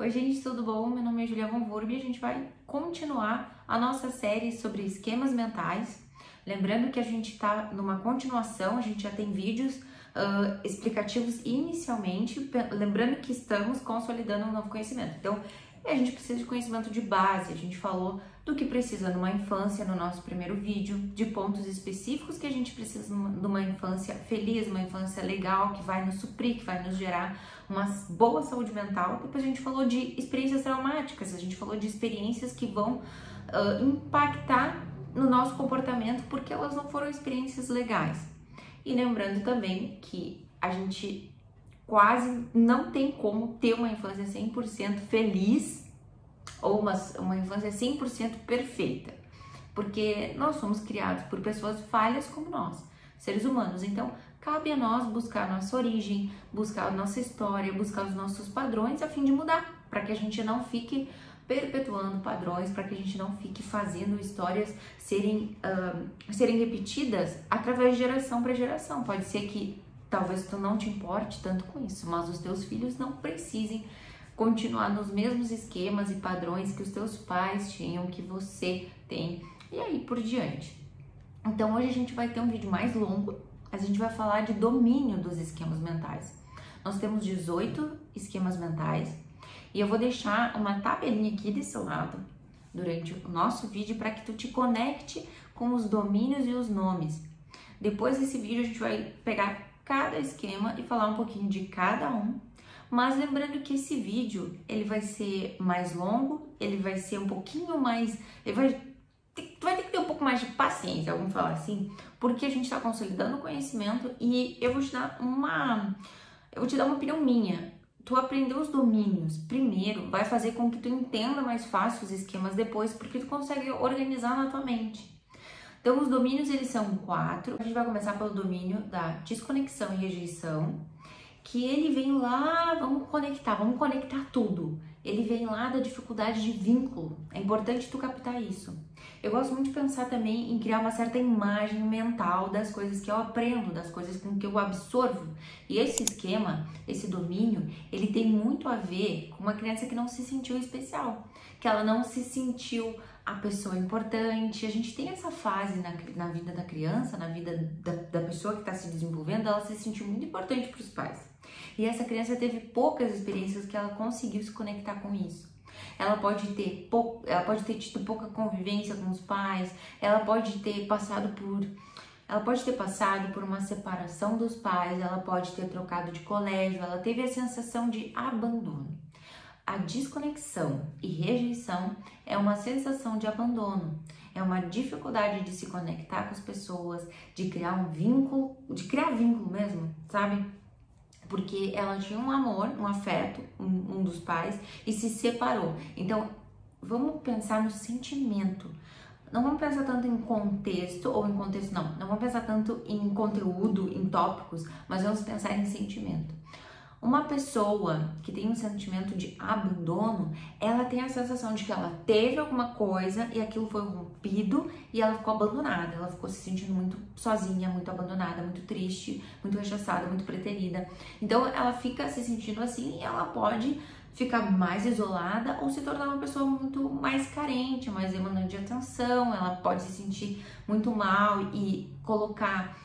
Oi gente, tudo bom? Meu nome é Julia Von Wurb e a gente vai continuar a nossa série sobre esquemas mentais. Lembrando que a gente está numa continuação, a gente já tem vídeos explicativos inicialmente, lembrando que estamos consolidando um novo conhecimento. Então, a gente precisa de conhecimento de base, a gente falou do que precisa numa infância no nosso primeiro vídeo, de pontos específicos que a gente precisa numa infância feliz, uma infância legal, que vai nos suprir, que vai nos gerar uma boa saúde mental. Depois a gente falou de experiências traumáticas, a gente falou de experiências que vão impactar no nosso comportamento porque elas não foram experiências legais. E lembrando também que a gente quase não tem como ter uma infância 100% feliz ou uma infância 100% perfeita, porque nós somos criados por pessoas falhas como nós, seres humanos. Então, cabe a nós buscar a nossa origem, buscar a nossa história, buscar os nossos padrões a fim de mudar, para que a gente não fique perpetuando padrões, para que a gente não fique fazendo histórias serem repetidas através de geração para geração. Pode ser que talvez tu não te importe tanto com isso, mas os teus filhos não precisem continuar nos mesmos esquemas e padrões que os teus pais tinham, que você tem, e aí por diante. Então hoje a gente vai ter um vídeo mais longo, a gente vai falar de domínio dos esquemas mentais. Nós temos 18 esquemas mentais e eu vou deixar uma tabelinha aqui desse lado durante o nosso vídeo para que tu te conecte com os domínios e os nomes. Depois desse vídeo a gente vai pegar cada esquema e falar um pouquinho de cada um, mas lembrando que esse vídeo ele vai ser mais longo, ele vai ser um pouquinho mais, tu vai ter que ter um pouco mais de paciência, vamos falar assim, porque a gente está consolidando o conhecimento e eu vou te dar uma opinião minha. Tu aprender os domínios primeiro vai fazer com que tu entenda mais fácil os esquemas depois, porque tu consegue organizar na tua mente. Então, os domínios, eles são 4. A gente vai começar pelo domínio da desconexão e rejeição, que ele vem lá, vamos conectar tudo. Ele vem lá da dificuldade de vínculo. É importante tu captar isso. Eu gosto muito de pensar também em criar uma certa imagem mental das coisas que eu aprendo, das coisas com que eu absorvo. E esse esquema, esse domínio, ele tem muito a ver com uma criança que não se sentiu especial, que ela não se sentiu a pessoa importante. A gente tem essa fase na vida da criança, na vida da pessoa que está se desenvolvendo, ela se sentiu muito importante para os pais. E essa criança teve poucas experiências que ela conseguiu se conectar com isso. Ela pode ter tido pouca convivência com os pais, ela pode ter passado por uma separação dos pais, ela pode ter trocado de colégio, ela teve a sensação de abandono. A desconexão e rejeição é uma sensação de abandono, é uma dificuldade de se conectar com as pessoas, de criar um vínculo, mesmo, sabe? Porque ela tinha um amor, um afeto, um dos pais, e se separou. Então, vamos pensar no sentimento. Não vamos pensar tanto em contexto, não vamos pensar tanto em conteúdo, em tópicos, mas vamos pensar em sentimento. Uma pessoa que tem um sentimento de abandono, ela tem a sensação de que ela teve alguma coisa e aquilo foi rompido e ela ficou abandonada, ela ficou se sentindo muito sozinha, muito abandonada, muito triste, muito rechaçada, muito preterida. Então ela fica se sentindo assim e ela pode ficar mais isolada ou se tornar uma pessoa muito mais carente, mais demandante de atenção. Ela pode se sentir muito mal e colocar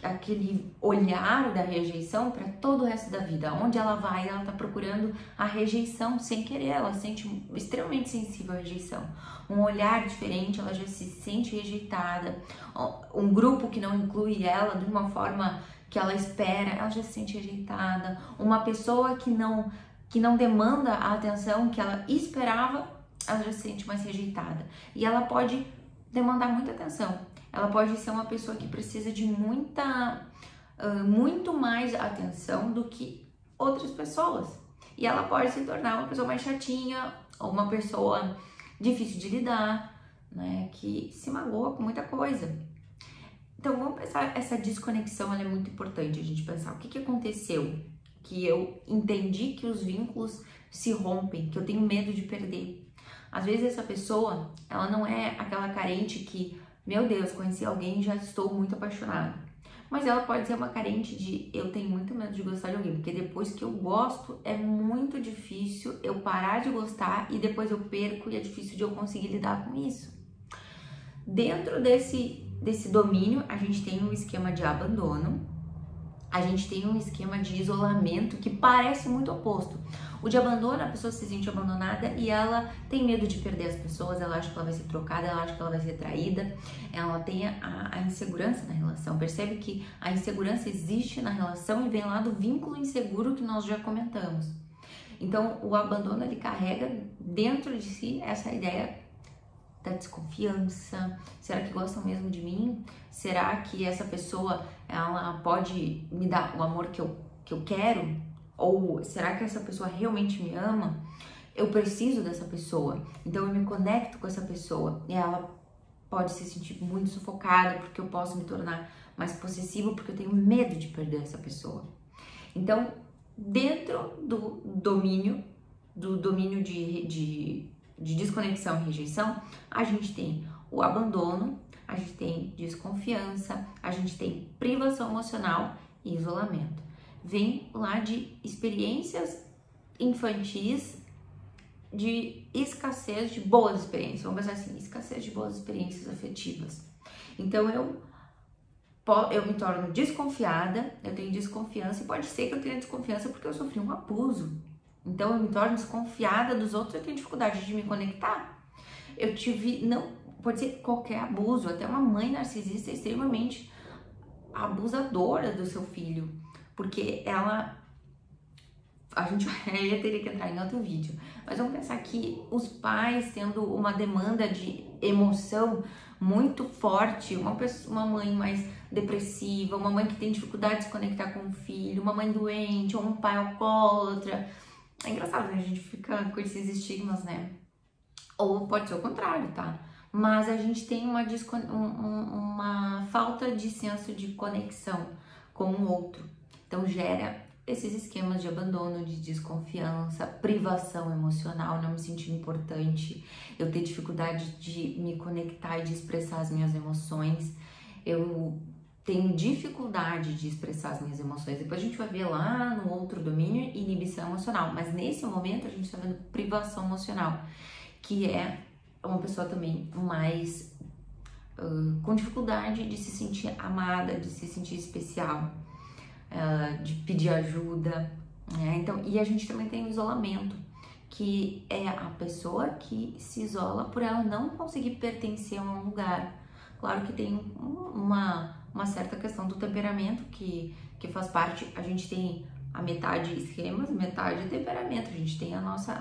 aquele olhar da rejeição para todo o resto da vida. Onde ela vai, ela tá procurando a rejeição sem querer, ela se sente extremamente sensível à rejeição. Um olhar diferente, ela já se sente rejeitada. Um grupo que não inclui ela de uma forma que ela espera, ela já se sente rejeitada. Uma pessoa que não demanda a atenção que ela esperava, ela já se sente mais rejeitada. E ela pode demandar muita atenção. Ela pode ser uma pessoa que precisa de muito mais atenção do que outras pessoas. E ela pode se tornar uma pessoa mais chatinha, ou uma pessoa difícil de lidar, né? Que se magoa com muita coisa. Então vamos pensar, essa desconexão ela é muito importante, a gente pensar o que aconteceu, que eu entendi que os vínculos se rompem, que eu tenho medo de perder. Às vezes essa pessoa, ela não é aquela carente que, meu Deus, conheci alguém e já estou muito apaixonada. Mas ela pode ser uma carente de eu tenho muito medo de gostar de alguém, porque depois que eu gosto é muito difícil eu parar de gostar e depois eu perco e é difícil de eu conseguir lidar com isso. Dentro desse domínio, a gente tem um esquema de abandono, a gente tem um esquema de isolamento que parece muito oposto. O de abandono, a pessoa se sente abandonada e ela tem medo de perder as pessoas, ela acha que ela vai ser trocada, ela acha que ela vai ser traída, ela tem a insegurança na relação. Percebe que a insegurança existe na relação e vem lá do vínculo inseguro que nós já comentamos. Então, o abandono, ele carrega dentro de si essa ideia da desconfiança. Será que gostam mesmo de mim? Será que essa pessoa, ela pode me dar o amor que eu quero? Ou será que essa pessoa realmente me ama? Eu preciso dessa pessoa, então eu me conecto com essa pessoa. E ela pode se sentir muito sufocada porque eu posso me tornar mais possessivo porque eu tenho medo de perder essa pessoa. Então, dentro do domínio de desconexão e rejeição, a gente tem o abandono, a gente tem desconfiança, a gente tem privação emocional e isolamento. Vem lá de experiências infantis, de escassez de boas experiências, vamos pensar assim, escassez de boas experiências afetivas. Então eu me torno desconfiada, eu tenho desconfiança e pode ser que eu tenha desconfiança porque eu sofri um abuso. Então eu me torno desconfiada dos outros, eu tenho dificuldade de me conectar. Não, pode ser qualquer abuso, até uma mãe narcisista extremamente abusadora do seu filho, porque a gente teria que entrar em outro vídeo, mas vamos pensar que os pais tendo uma demanda de emoção muito forte, uma mãe mais depressiva, uma mãe que tem dificuldade de se conectar com o filho, uma mãe doente, ou um pai alcoólatra. É engraçado, né? A gente fica com esses estigmas, né? Ou pode ser o contrário, tá? Mas a gente tem uma falta de senso de conexão com o outro. Então gera esses esquemas de abandono, de desconfiança, privação emocional, não me sentir importante, eu ter dificuldade de me conectar e de expressar as minhas emoções, eu tenho dificuldade de expressar as minhas emoções. Depois a gente vai ver lá no outro domínio, inibição emocional, mas nesse momento a gente está vendo privação emocional, que é uma pessoa também mais com dificuldade de se sentir amada, de se sentir especial, de pedir ajuda, né? Então, e a gente também tem o isolamento, que é a pessoa que se isola por ela não conseguir pertencer a um lugar. Claro que tem uma certa questão do temperamento que faz parte. A gente tem a metade esquemas, metade temperamento, a gente tem a nossa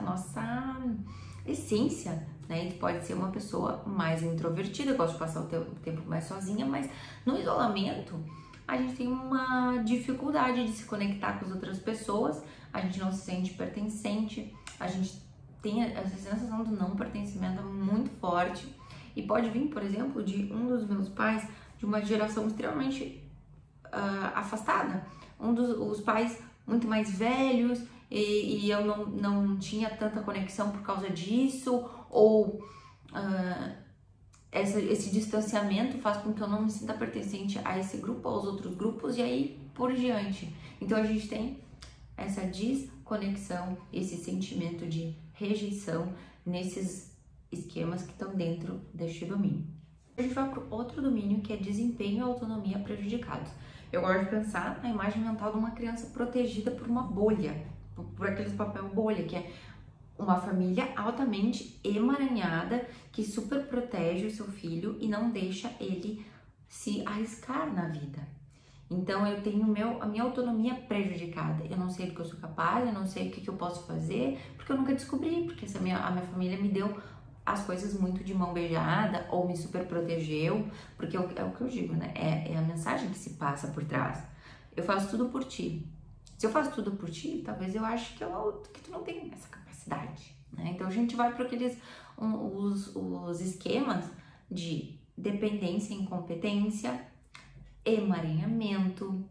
essência, né? E pode ser uma pessoa mais introvertida, gosta de passar o tempo mais sozinha, mas no isolamento a gente tem uma dificuldade de se conectar com as outras pessoas, a gente não se sente pertencente, a gente tem essa sensação do não pertencimento muito forte e pode vir, por exemplo, de um dos meus pais, de uma geração extremamente afastada, os pais muito mais velhos e eu não tinha tanta conexão por causa disso, ou esse distanciamento faz com que eu não me sinta pertencente a esse grupo, aos outros grupos e aí por diante. Então a gente tem essa desconexão, esse sentimento de rejeição nesses esquemas que estão dentro deste domínio. A gente vai para o outro domínio, que é desempenho e autonomia prejudicados. Eu gosto de pensar na imagem mental de uma criança protegida por uma bolha, por aqueles papel bolha, que é uma família altamente emaranhada que super protege o seu filho e não deixa ele se arriscar na vida. Então eu tenho a minha autonomia prejudicada. Eu não sei do que eu sou capaz, eu não sei o que eu posso fazer, porque eu nunca descobri, porque a minha família me deu as coisas muito de mão beijada ou me super protegeu, porque é o que eu digo, né? É a mensagem que se passa por trás. Eu faço tudo por ti. Se eu faço tudo por ti, talvez eu ache que tu não tem essa capacidade, né? Então a gente vai para aqueles os esquemas de dependência e incompetência, emaranhamento,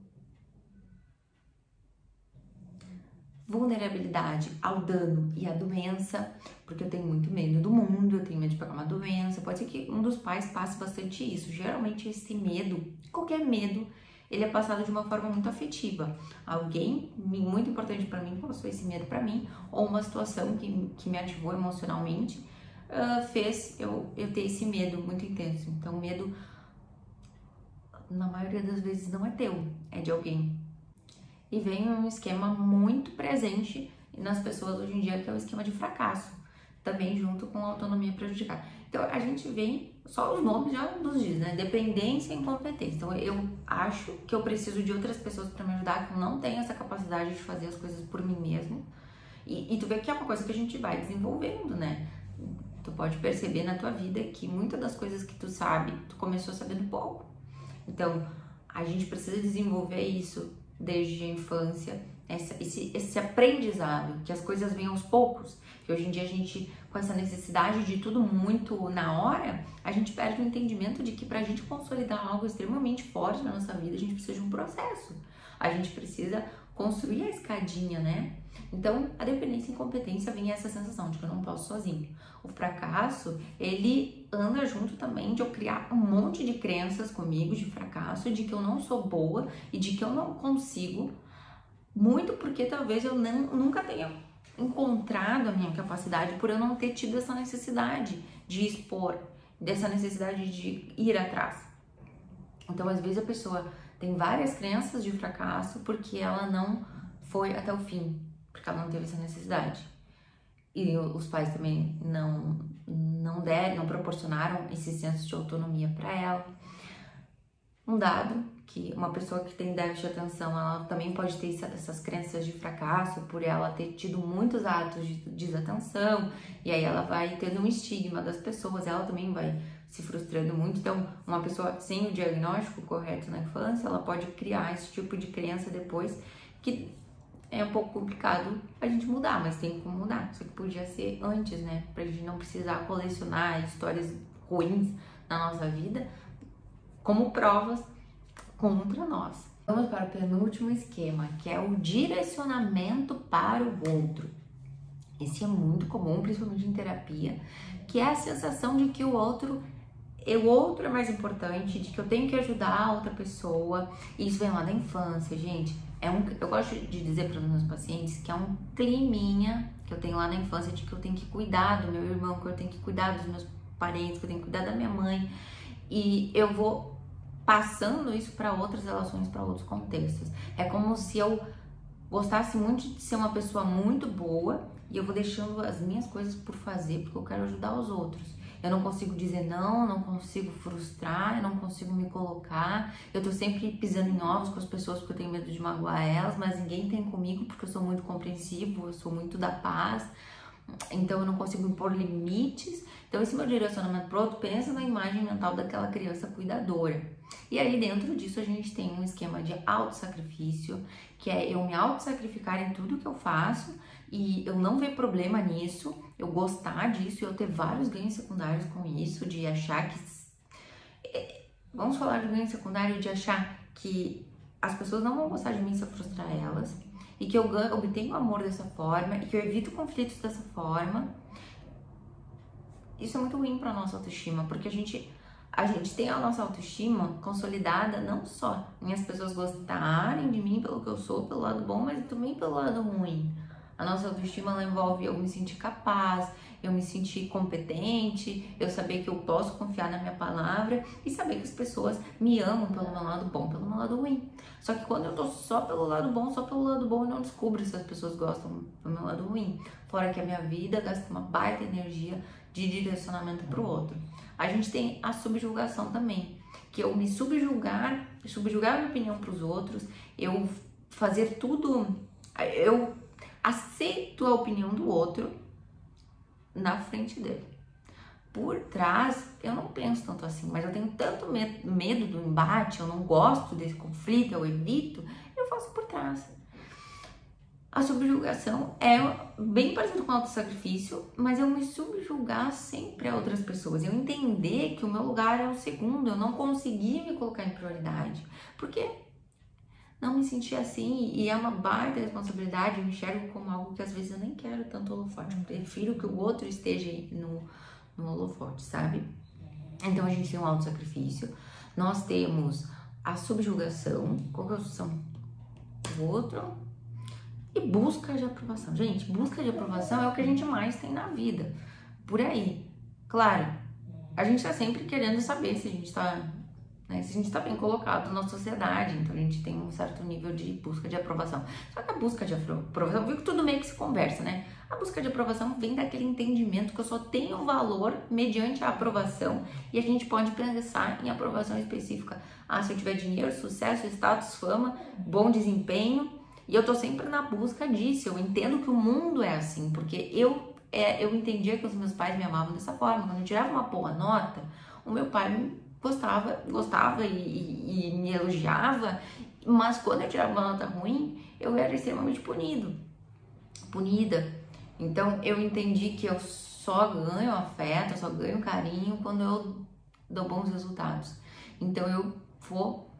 vulnerabilidade ao dano e à doença, porque eu tenho muito medo do mundo, eu tenho medo de pegar uma doença. Pode ser que um dos pais passe bastante isso. Geralmente esse medo, qualquer medo, ele é passado de uma forma muito afetiva. Alguém muito importante para mim passou esse medo para mim, ou uma situação que me ativou emocionalmente, fez eu ter esse medo muito intenso. Então, o medo, na maioria das vezes, não é teu, é de alguém. E vem um esquema muito presente nas pessoas hoje em dia, que é o esquema de fracasso, também junto com a autonomia prejudicada. Então, a gente vem, só os nomes já nos diz, né? Dependência e incompetência. Então, eu acho que eu preciso de outras pessoas para me ajudar, que eu não tenho essa capacidade de fazer as coisas por mim mesmo. E tu vê que é uma coisa que a gente vai desenvolvendo, né? Tu pode perceber na tua vida que muitas das coisas que tu sabe, tu começou sabendo pouco. Então, a gente precisa desenvolver isso desde a infância, esse aprendizado, que as coisas vêm aos poucos, que hoje em dia a gente, com essa necessidade de tudo muito na hora, a gente perde o entendimento de que pra gente consolidar algo extremamente forte na nossa vida, a gente precisa de um processo, a gente precisa construir a escadinha, né? Então, a dependência e incompetência vem essa sensação de que eu não posso sozinho. O fracasso, ele anda junto também de eu criar um monte de crenças comigo de fracasso, de que eu não sou boa e de que eu não consigo, muito porque talvez eu nunca tenha encontrado a minha capacidade por eu não ter tido essa necessidade de expor, dessa necessidade de ir atrás. Então, às vezes a pessoa tem várias crenças de fracasso porque ela não foi até o fim, porque ela não teve essa necessidade. E os pais também não proporcionaram esse senso de autonomia para ela. Um dado que uma pessoa que tem déficit de atenção, ela também pode ter essas crenças de fracasso por ela ter tido muitos atos de desatenção, e aí ela vai tendo um estigma das pessoas, ela também vai se frustrando muito. Então, uma pessoa sem o diagnóstico correto na infância, ela pode criar esse tipo de crença depois, que é um pouco complicado a gente mudar, mas tem como mudar. Só que podia ser antes, né? Pra gente não precisar colecionar histórias ruins na nossa vida como provas contra nós. Vamos para o penúltimo esquema, que é o direcionamento para o outro. Esse é muito comum, principalmente em terapia, que é a sensação de que o outro é mais importante, de que eu tenho que ajudar a outra pessoa. E isso vem lá da infância, gente. Eu gosto de dizer para os meus pacientes que é um climinha que eu tenho lá na infância, de que eu tenho que cuidar do meu irmão, que eu tenho que cuidar dos meus parentes, que eu tenho que cuidar da minha mãe. E eu vou passando isso para outras relações, para outros contextos. É como se eu gostasse muito de ser uma pessoa muito boa e eu vou deixando as minhas coisas por fazer porque eu quero ajudar os outros. Eu não consigo dizer não consigo frustrar, eu não consigo me colocar, eu tô sempre pisando em ovos com as pessoas porque eu tenho medo de magoar elas, mas ninguém tem comigo porque eu sou muito compreensivo, eu sou muito da paz, então eu não consigo impor limites. Então esse meu direcionamento pro outro, pensa na imagem mental daquela criança cuidadora. E aí dentro disso a gente tem um esquema de autossacrifício, que é eu me autossacrificar em tudo que eu faço e eu não ver problema nisso, eu gostar disso e eu ter vários ganhos secundários com isso, de achar que... Vamos falar de ganho secundário, de achar que as pessoas não vão gostar de mim se eu frustrar elas, e que eu obtenho amor dessa forma, e que eu evito conflitos dessa forma. Isso é muito ruim para nossa autoestima, porque a gente tem a nossa autoestima consolidada não só em as pessoas gostarem de mim pelo que eu sou, pelo lado bom, mas também pelo lado ruim. A nossa autoestima, ela envolve eu me sentir capaz, eu me sentir competente, eu saber que eu posso confiar na minha palavra e saber que as pessoas me amam pelo meu lado bom, pelo meu lado ruim. Só que quando eu tô só pelo lado bom, eu não descubro se as pessoas gostam do meu lado ruim. Fora que a minha vida gasta uma baita energia de direcionamento pro outro. A gente tem a subjugação também, que eu me subjugar a minha opinião pros outros, eu fazer tudo, eu aceito a opinião do outro na frente dele. Por trás, eu não penso tanto assim, mas eu tenho tanto medo do embate, eu não gosto desse conflito, eu evito, eu faço por trás. A subjugação é bem parecido com o autossacrifício, mas eu me subjugar sempre a outras pessoas. Eu entender que o meu lugar é o segundo, eu não consegui me colocar em prioridade. Porque não me senti assim e é uma baita responsabilidade, eu enxergo como algo que às vezes eu nem quero tanto holofote. Eu prefiro que o outro esteja no holofote, sabe? Então a gente tem um autossacrifício, nós temos a subjugação, corrupção do outro e busca de aprovação. Gente, busca de aprovação é o que a gente mais tem na vida, por aí. Claro, a gente tá sempre querendo saber se a gente tá, né, se a gente tá bem colocado na sociedade, então a gente tem um certo nível de busca de aprovação. Só que a busca de aprovação, viu que tudo meio que se conversa, né? A busca de aprovação vem daquele entendimento que eu só tenho valor mediante a aprovação e a gente pode pensar em aprovação específica. Ah, se eu tiver dinheiro, sucesso, status, fama, bom desempenho, e eu tô sempre na busca disso. Eu entendo que o mundo é assim, porque eu entendia que os meus pais me amavam dessa forma. Quando eu tirava uma boa nota, o meu pai gostava e me elogiava, mas quando eu tirava uma nota ruim, eu era extremamente punida. Então eu entendi que eu só ganho afeto, eu só ganho carinho quando eu dou bons resultados. Então eu vou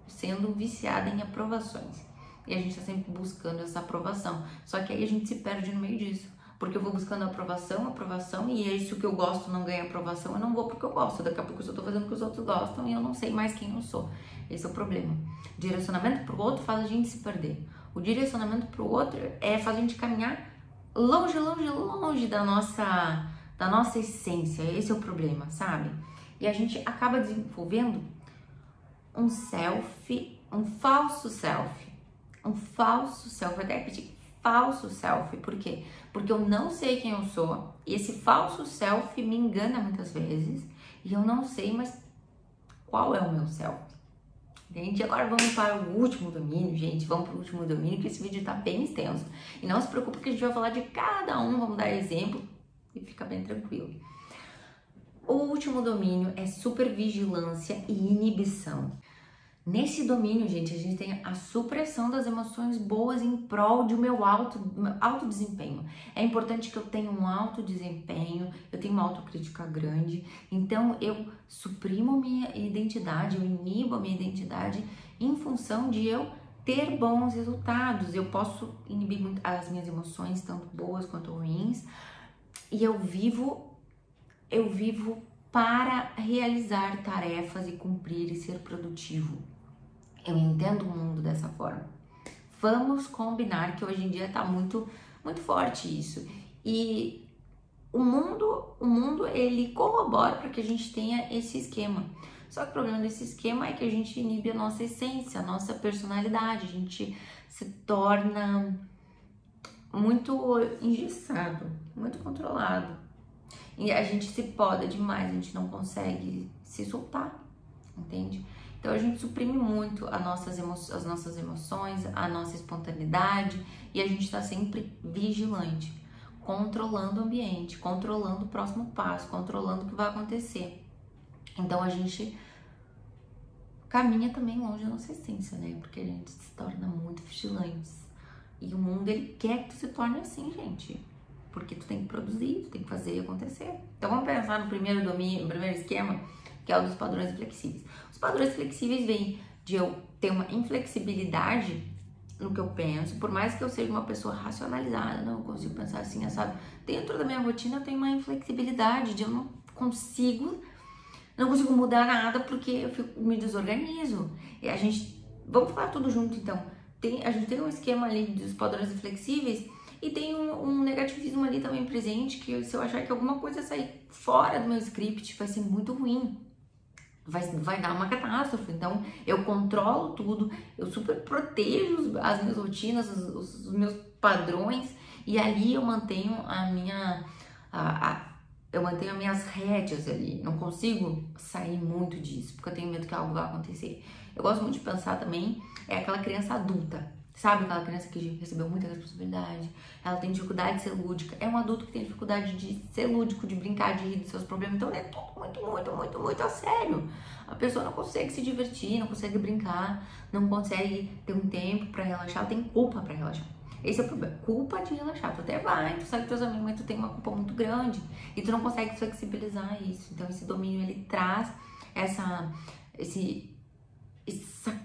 sendo viciada em aprovações. E a gente tá sempre buscando essa aprovação. Só que aí a gente se perde no meio disso. Porque eu vou buscando aprovação, e é isso que eu gosto, não ganha aprovação, eu não vou porque eu gosto. Daqui a pouco eu só tô fazendo o que os outros gostam e eu não sei mais quem eu sou. Esse é o problema. Direcionamento pro outro faz a gente se perder. O direcionamento pro outro faz a gente caminhar longe da nossa essência. Esse é o problema, sabe? E a gente acaba desenvolvendo um falso self, até repetir, falso self. Por quê? Porque eu não sei quem eu sou, e esse falso self me engana muitas vezes, e eu não sei mais qual é o meu self. Entende? Agora vamos para o último domínio, gente. Vamos para o último domínio, que esse vídeo tá bem extenso. E não se preocupe que a gente vai falar de cada um, vamos dar exemplo e fica bem tranquilo. O último domínio é supervigilância e inibição. Nesse domínio, gente, a gente tem a supressão das emoções boas em prol do meu alto desempenho. É importante que eu tenha um alto desempenho, eu tenho uma autocrítica grande, então eu suprimo minha identidade, eu inibo a minha identidade em função de eu ter bons resultados. Eu posso inibir muito as minhas emoções, tanto boas quanto ruins, e eu vivo para realizar tarefas e cumprir e ser produtivo. Eu entendo o mundo dessa forma. Vamos combinar que hoje em dia tá muito forte isso. E o mundo ele corrobora para que a gente tenha esse esquema. Só que o problema desse esquema é que a gente inibe a nossa essência, a nossa personalidade. A gente se torna muito engessado, muito controlado. E a gente se poda demais, a gente não consegue se soltar, entende? Então a gente suprime muito as nossas emoções, a nossa espontaneidade, e a gente está sempre vigilante, controlando o ambiente, controlando o próximo passo, controlando o que vai acontecer. Então a gente caminha também longe da nossa essência, né? Porque a gente se torna muito vigilante. E o mundo, ele quer que tu se torne assim, gente. Porque tu tem que produzir, tu tem que fazer acontecer. Então vamos pensar no primeiro domínio, no primeiro esquema, que é o dos padrões flexíveis. Os padrões flexíveis vêm de eu ter uma inflexibilidade no que eu penso, por mais que eu seja uma pessoa racionalizada, não consigo pensar assim, sabe? Dentro da minha rotina eu tenho uma inflexibilidade de eu não consigo mudar nada porque eu me desorganizo. E vamos falar tudo junto então. A gente tem um esquema ali dos padrões flexíveis e tem um negativismo ali também presente, que se eu achar que alguma coisa sair fora do meu script vai ser muito ruim. Vai dar uma catástrofe. Então eu controlo tudo, eu super protejo as minhas rotinas, os meus padrões, e ali eu mantenho eu mantenho as minhas rédeas ali. Não consigo sair muito disso, porque eu tenho medo que algo vá acontecer. Eu gosto muito de pensar também, é aquela criança adulta, sabe? Aquela criança que recebeu muita responsabilidade, ela tem dificuldade de ser lúdica. É um adulto que tem dificuldade de ser lúdico, de brincar, de rir dos seus problemas. Então é tudo muito a sério. A pessoa não consegue se divertir, não consegue brincar, não consegue ter um tempo pra relaxar, ela tem culpa pra relaxar. Esse é o problema, culpa de relaxar. Tu até vai, tu sabe que teus amigos, mas tu tem uma culpa muito grande e tu não consegue flexibilizar isso. Então esse domínio, ele traz essa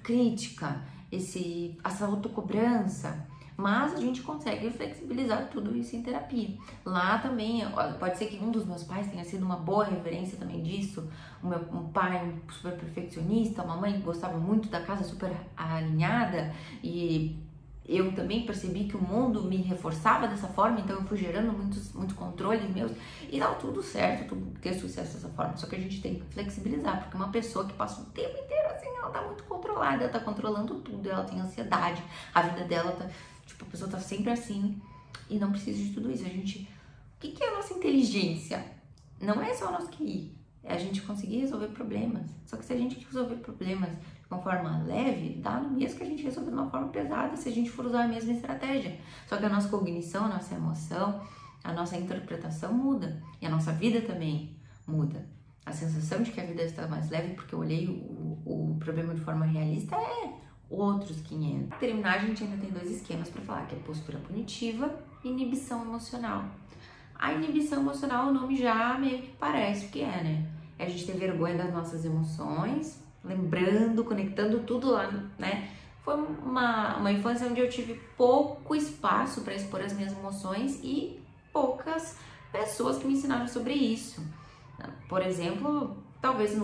crítica, essa autocobrança, Mas a gente consegue flexibilizar tudo isso em terapia. Lá também, pode ser que um dos meus pais tenha sido uma boa referência também disso. Um pai super perfeccionista, uma mãe que gostava muito da casa super alinhada, e eu também percebi que o mundo me reforçava dessa forma, então eu fui gerando muitos controles meus, e dá tudo certo, tudo ter sucesso dessa forma. Só que a gente tem que flexibilizar, porque uma pessoa que passa o tempo inteiro assim, ela tá muito controlada, ela tá controlando tudo, ela tem ansiedade, a vida dela tá, tipo, a pessoa tá sempre assim, e não precisa de tudo isso. O que é a nossa inteligência? Não é só o nosso QI, é a gente conseguir resolver problemas. Só que se a gente resolver problemas de uma forma leve, dá no mesmo que a gente resolver de uma forma pesada se a gente for usar a mesma estratégia. Só que a nossa cognição, a nossa emoção, a nossa interpretação muda. E a nossa vida também muda. A sensação de que a vida está mais leve porque eu olhei o problema de forma realista é outros 500. Para terminar, a gente ainda tem 2 esquemas para falar, que é postura punitiva e inibição emocional. A inibição emocional, o nome já meio que parece que é, né? É a gente ter vergonha das nossas emoções, lembrando, conectando tudo lá, né? Foi uma infância onde eu tive pouco espaço para expor as minhas emoções e poucas pessoas que me ensinaram sobre isso. Por exemplo, talvez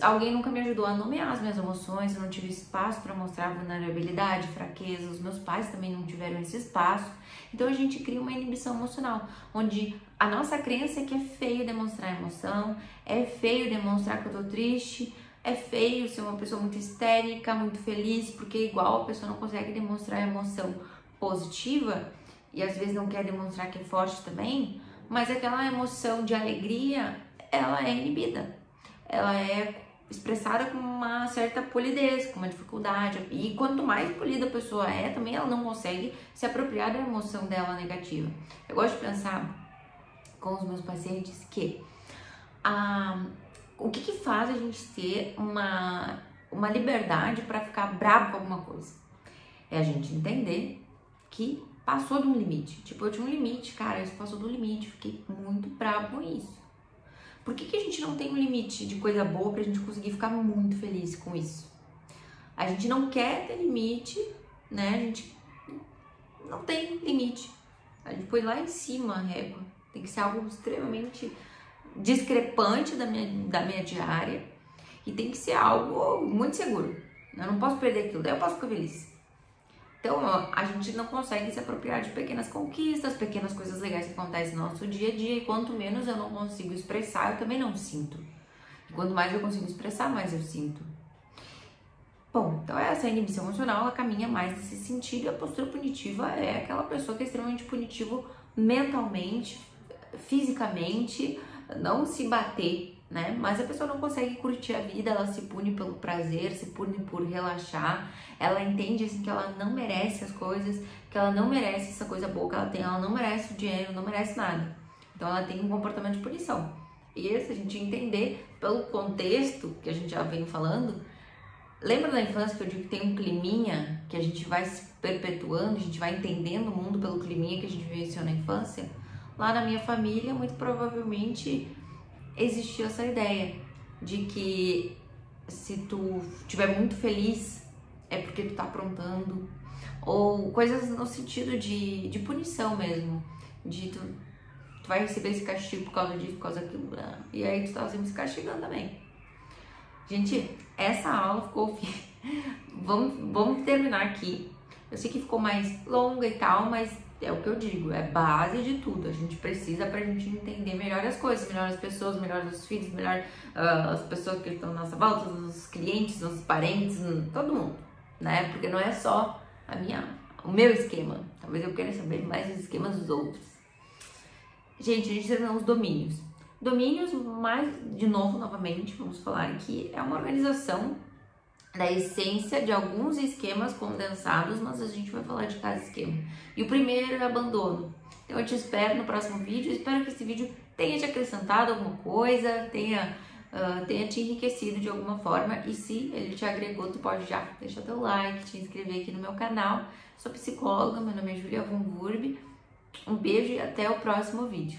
alguém nunca me ajudou a nomear as minhas emoções, eu não tive espaço para mostrar vulnerabilidade, fraqueza, os meus pais também não tiveram esse espaço. Então a gente cria uma inibição emocional, onde a nossa crença é que é feio demonstrar emoção, é feio demonstrar que eu tô triste, é feio ser uma pessoa muito histérica, muito feliz, porque igual a pessoa não consegue demonstrar emoção positiva e às vezes não quer demonstrar que é forte também, mas aquela emoção de alegria, ela é inibida. Ela é expressada com uma certa polidez, com uma dificuldade. E quanto mais polida a pessoa é, também ela não consegue se apropriar da emoção dela negativa. Eu gosto de pensar com os meus pacientes que o que faz a gente ter uma liberdade para ficar bravo com alguma coisa? É a gente entender que passou de um limite. Tipo, eu tinha um limite, cara, isso passou do limite, fiquei muito bravo com isso. Por que a gente não tem um limite de coisa boa pra gente conseguir ficar muito feliz com isso? A gente não quer ter limite, né? A gente não tem limite. A gente põe lá em cima a régua. Tem que ser algo extremamente discrepante da minha diária e tem que ser algo muito seguro. Eu não posso perder aquilo, daí eu posso ficar feliz. Então, a gente não consegue se apropriar de pequenas conquistas, pequenas coisas legais que acontecem no nosso dia a dia, e quanto menos eu não consigo expressar, eu também não sinto. E quanto mais eu consigo expressar, mais eu sinto. Bom, então essa inibição emocional, ela caminha mais nesse sentido, e a postura punitiva é aquela pessoa que é extremamente punitivo mentalmente, fisicamente, não se bater, né? Mas a pessoa não consegue curtir a vida, ela se pune pelo prazer, se pune por relaxar, ela entende assim que ela não merece as coisas, que ela não merece essa coisa boa que ela tem, ela não merece o dinheiro, não merece nada. Então ela tem um comportamento de punição. E se a gente entender pelo contexto que a gente já vem falando, lembra da infância que eu digo que tem um climinha que a gente vai se perpetuando, a gente vai entendendo o mundo pelo climinha que a gente vivenciou na infância? Lá na minha família, muito provavelmente existiu essa ideia de que se tu estiver muito feliz é porque tu tá aprontando, ou coisas no sentido de punição mesmo, de tu vai receber esse castigo por causa disso, por causa daquilo, e aí tu tá sempre se castigando também. Gente, essa aula ficou... vamos terminar aqui. Eu sei que ficou mais longa e tal, mas é o que eu digo, é base de tudo. A gente precisa pra gente entender melhor as coisas, melhor as pessoas, melhor os filhos, melhor as pessoas que estão à nossa volta, os clientes, os parentes, todo mundo, né? Porque não é só o meu esquema. Talvez eu queira saber mais dos esquemas dos outros. Gente, a gente tem os domínios. Domínios, mais de novo, novamente, vamos falar aqui, é uma organização da essência de alguns esquemas condensados, mas a gente vai falar de cada esquema. E o primeiro é abandono. Então eu te espero no próximo vídeo, espero que esse vídeo tenha te acrescentado alguma coisa, tenha te enriquecido de alguma forma, e se ele te agregou, tu pode já deixar teu like, te inscrever aqui no meu canal. Sou psicóloga, meu nome é Julia Von Wurb. Um beijo e até o próximo vídeo.